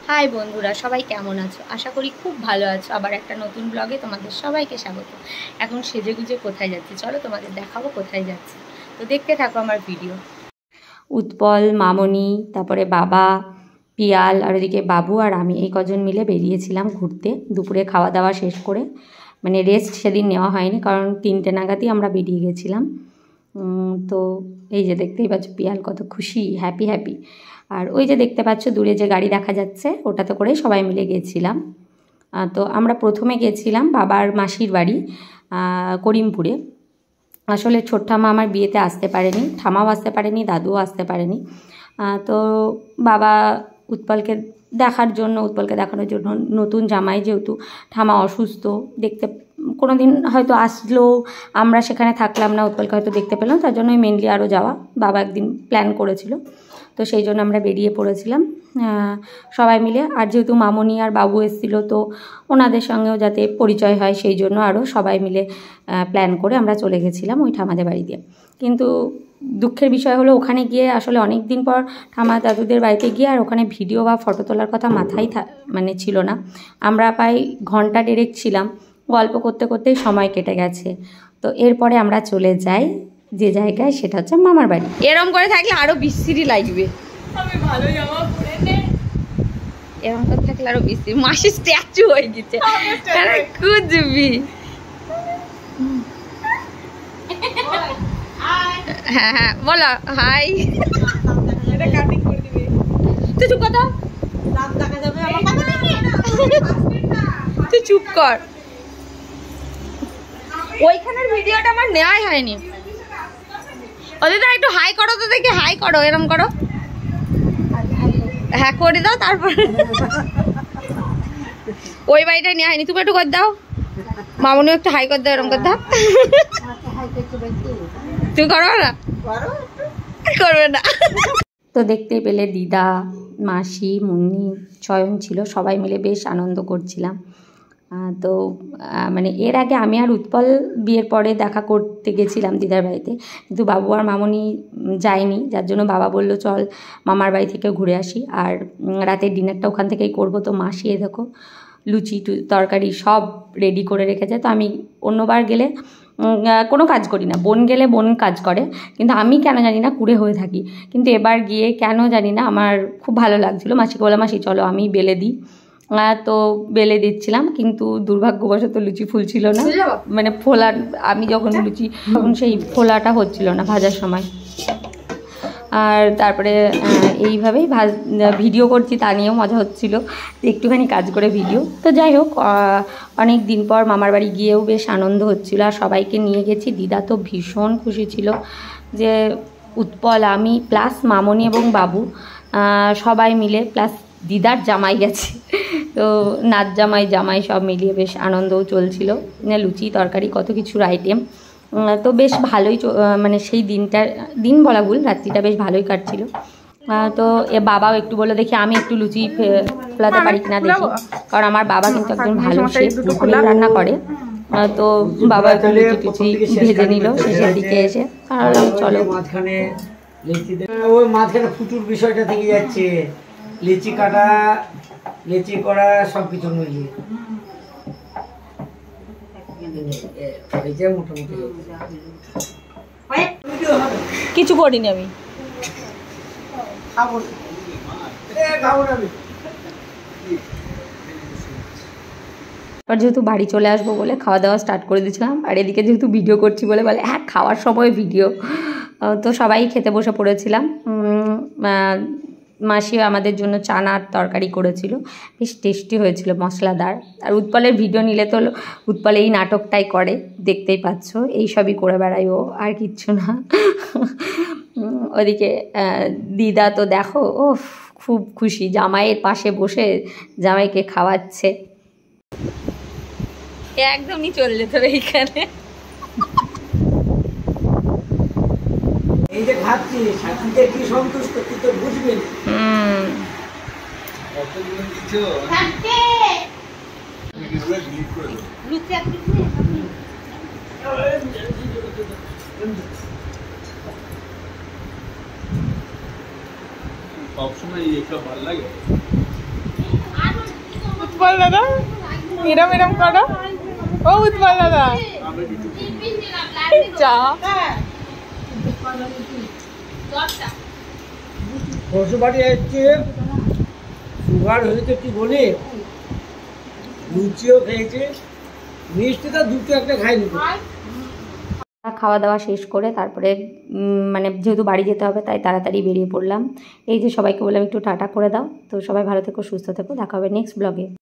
High বন্ধুরা, সবাই কেমন আছো? আশা করি খুব ভালো আছো। আবার একটা নতুন ব্লগে তোমাদের সবাইকে স্বাগত। এখন সেজেগুজে কোথায় যাচ্ছি চলো তোমাদের দেখাবো কোথায় যাচ্ছি। তো দেখতে থাকো আমার ভিডিও। উৎপল, মামনি, তারপরে বাবা, পিয়াল, আর ওদিকে বাবু আর আমি এই কজন মিলে বেরিয়েছিলাম ঘুরতে। দুপুরে খাওয়া দাওয়া শেষ করে, মানে রেস্ট সেদিন নেওয়া হয়নি, কারণ 3টে নাগাদই আমরা বেরিয়ে গেছিলাম। তো এই যে দেখতেই পাচ্ছ পিয়াল কত খুশি, হ্যাপি হ্যাপি। আর ওই যে দেখতে পাচ্ছ দূরে যে গাড়ি দেখা যাচ্ছে, ওটাতে করে সবাই মিলে গেছিলাম। তো আমরা প্রথমে গেছিলাম বাবার মাসির বাড়ি করিমপুরে। আসলে ছোট ঠামা আমার বিয়েতে আসতে পারেনি, ঠামাও আসতে পারেনি, দাদুও আসতে পারেনি। তো বাবা উৎপলকে দেখানোর জন্য নতুন জামাই, যেহেতু ঠামা অসুস্থ, দেখতে কোনো দিন হয়তো আসলেও আমরা সেখানে থাকলাম না, উৎপলকে হয়তো দেখতে পেলাম, তার জন্যই মেনলি আরও যাওয়া। বাবা একদিন প্ল্যান করেছিল, তো সেই জন্য আমরা বেরিয়ে পড়েছিলাম সবাই মিলে। আর যেহেতু মামনি আর বাবু এসেছিলো, তো ওনাদের সঙ্গেও যাতে পরিচয় হয়, সেই জন্য আরও সবাই মিলে প্ল্যান করে আমরা চলে গেছিলাম ওই ঠামাদের বাড়িতে। কিন্তু দুঃখের বিষয় হলো, ওখানে গিয়ে আসলে অনেক দিন পর ঠামা দাদুদের বাড়িতে গিয়ে আর ওখানে ভিডিও বা ফটো তোলার কথা মাথায় মানে ছিল না। আমরা প্রায় ঘন্টা দেড়েক ছিলাম, গল্প করতে করতেই সময় কেটে গেছে। তো এরপরে আমরা চলে যাই যে জায়গায়, সেটা হচ্ছে মামার বাড়ি। এরম করে থাকলে আরো বিশ্রী লাগবে। আমি ভালো জামা পরে নে, এরম করে থাকলে আরো বিশ্রী। মাসি স্ট্যাচু হয়ে গেছে, খুঁজবি। হ্যাঁ হ্যাঁ বলো হাই। তুই চুপ কর, তুই চুপ কর। ওইখানের ভিডিওটা আমার নেওয়াই হয়নি। ওদের একটু হাই করো তো দেখি, হাই করো, এরম করো, হ্যাঁ করে দাও। তারপর ওই বাড়িটা নেওয়া হয়নি, তুমি একটু করে দাও। মামনিও একটু হাই করে দাও, এরম করে দাও। তুমি করো না, করবে না। তো দেখতেই পেলে দিদা, মাসি, মুন্নি, চয়ন ছিল, সবাই মিলে বেশ আনন্দ করছিলাম। তো মানে এর আগে আমি আর উৎপল বিয়ের পরে দেখা করতে গেছিলাম দিদার বাড়িতে, কিন্তু বাবু আর মামনি যায়নি, যার জন্য বাবা বললো চল মামার বাড়ি থেকে ঘুরে আসি। আর রাতের ডিনারটা ওখান থেকেই করবো। তো মাসি এ দেখো লুচি তরকারি সব রেডি করে রেখেছে। তো আমি অন্যবার গেলে কোনো কাজ করি না, বোন গেলে বোন কাজ করে, কিন্তু আমি কেন জানি না কুড়ে হয়ে থাকি। কিন্তু এবার গিয়ে কেন জানি না আমার খুব ভালো লাগছিলো। মাসিকে বললাম মাসি চলো আমি বেলে দিই। তো বেলে দিচ্ছিলাম, কিন্তু দুর্ভাগ্যবশত লুচি ফুলছিল না, মানে ফোলা, আমি যখন লুচি তখন সেই ফোলাটা হচ্ছিল না ভাজার সময়। আর তারপরে এইভাবেই ভিডিও করছি, তা নিয়েও মজা হচ্ছিলো, একটুখানি কাজ করে ভিডিও। তো যাই হোক, অনেক দিন পর মামার বাড়ি গিয়েও বেশ আনন্দ হচ্ছিলো, আর সবাইকে নিয়ে গেছি। দিদা তো ভীষণ খুশি ছিল যে উৎপল, আমি প্লাস মামনি এবং বাবু সবাই মিলে, প্লাস দিদার জামাই গেছে। তো নাচ জামাই সব মিলিয়ে বেশ আনন্দও চলছিল, লুচি তরকারি কত কিছুর আইটেম। তো বেশ ভালোই, মানে সেই দিন বলা ভুল, রাত্রিটা বেশ ভালোই কাটছিল। তো বাবাও একটু বললো দেখি আমি একটু লুচি ফোলাতে পারি কিনা দেখি, কারণ আমার বাবা কিন্তু একজন ভালো শেফ, রান্না করে। তো বাবা একটু লুচি ভেজে নিল শেষের দিকে এসে। চলো মাঝখানে ওই মাঝখানে ফুটুর বিষয়টা থেকে যাচ্ছে, লিচি কাটা, লিচি করা সব কিছু মিলিয়ে মোটামুটি কিছু করিনি আমি। যেহেতু বাড়ি চলে আসবো বলে খাওয়া দাওয়া স্টার্ট করে দিয়েছিলাম, আর এদিকে যেহেতু ভিডিও করছি বলে হ্যাঁ খাওয়ার সময় ভিডিও। তো সবাই খেতে বসে পড়েছিলাম। মাসি আমাদের জন্য চানার তরকারি করেছিল, বেশ টেস্টি হয়েছিল, মশলাদার। আর উৎপলের ভিডিও নিলে তো উৎপল এই নাটকটাই করে, দেখতেই পাচ্ছ, এই সবই করে বেড়াই ও, আর কিচ্ছু না। ওদিকে দিদা তো দেখো ও খুব খুশি, জামাইয়ের পাশে বসে জামাইকে খাওয়াচ্ছে। একদমই চলে যেতে হবে এইখানে। এই যে খাচ্ছি সাথীতে কি সন্তুষ্ট তুই তো বুঝবি না। সবসময় এইসব ভালো লাগে। উৎপল দাদা এরম এরম করো। ও উৎপল দাদা চা শ্বশুরবাড়ি হচ্ছে সুগার হয়েছে কি বলে, লুচিও খেয়েছে, মিষ্টিটা দুটো একটা খাইনি। খাওয়া দাওয়া শেষ করে তারপরে মানে যেহেতু বাড়ি যেতে হবে তাই তাড়াতাড়ি বেরিয়ে পড়লাম। এই যে সবাইকে বললাম একটু টাটা করে দাও। তো সবাই ভালো থেকো, সুস্থ থেকো, দেখা হবে নেক্সট ব্লগে।